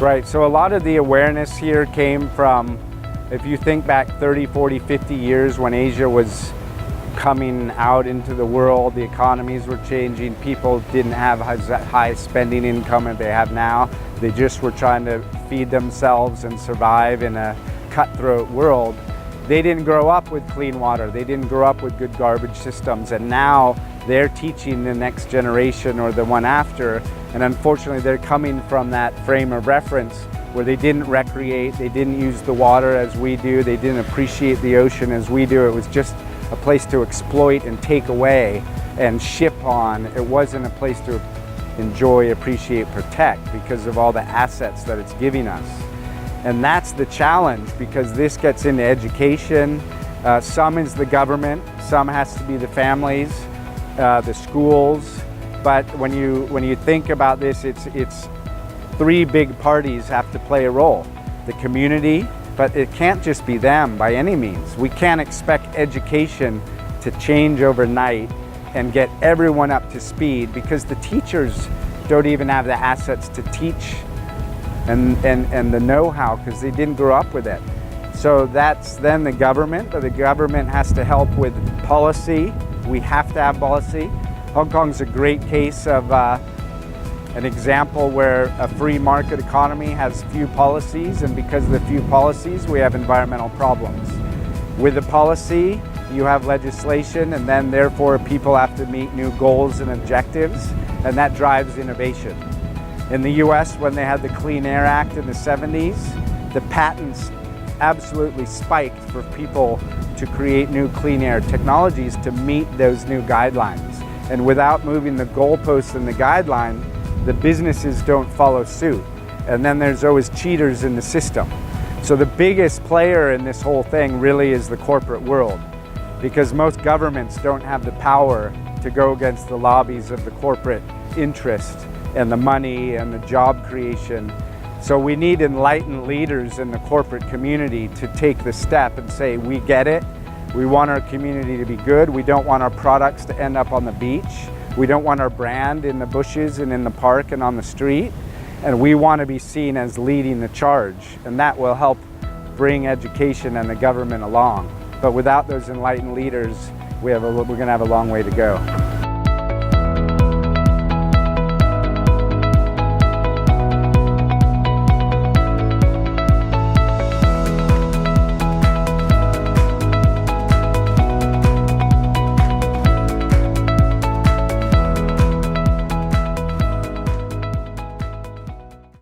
Right, so a lot of the awareness here came from, if you think back 30, 40, 50 years when Asia was coming out into the world, the economies were changing, people didn't have as high spending income as they have now. They just were trying to feed themselves and survive in a cutthroat world. They didn't grow up with clean water, they didn't grow up with good garbage systems, and now they're teaching the next generation or the one after, and unfortunately they're coming from that frame of reference where they didn't recreate, they didn't use the water as we do, they didn't appreciate the ocean as we do. It was just a place to exploit and take away and ship on. It wasn't a place to enjoy, appreciate, protect because of all the assets that it's giving us. And that's the challenge, because this gets into education. Some is the government, some has to be the families, the schools. But when you think about this, it's three big parties have to play a role. The community, but it can't just be them by any means. We can't expect education to change overnight and get everyone up to speed, because the teachers don't even have the assets to teach and the know-how, because they didn't grow up with it. So that's then the government, but the government has to help with policy. We have to have policy. Hong Kong's a great case of an example where a free market economy has few policies, and because of the few policies, we have environmental problems. With the policy, you have legislation, and then therefore people have to meet new goals and objectives, and that drives innovation. In the US, when they had the Clean Air Act in the 70s, the patents absolutely spiked for people to create new clean air technologies to meet those new guidelines. And without moving the goalposts in the guideline, the businesses don't follow suit. And then there's always cheaters in the system. So the biggest player in this whole thing really is the corporate world, because most governments don't have the power to go against the lobbies of the corporate interest and the money and the job creation. So we need enlightened leaders in the corporate community to take the step and say, we get it. We want our community to be good. We don't want our products to end up on the beach. We don't want our brand in the bushes and in the park and on the street. And we want to be seen as leading the charge. And that will help bring education and the government along. But without those enlightened leaders, we're going to have a long way to go.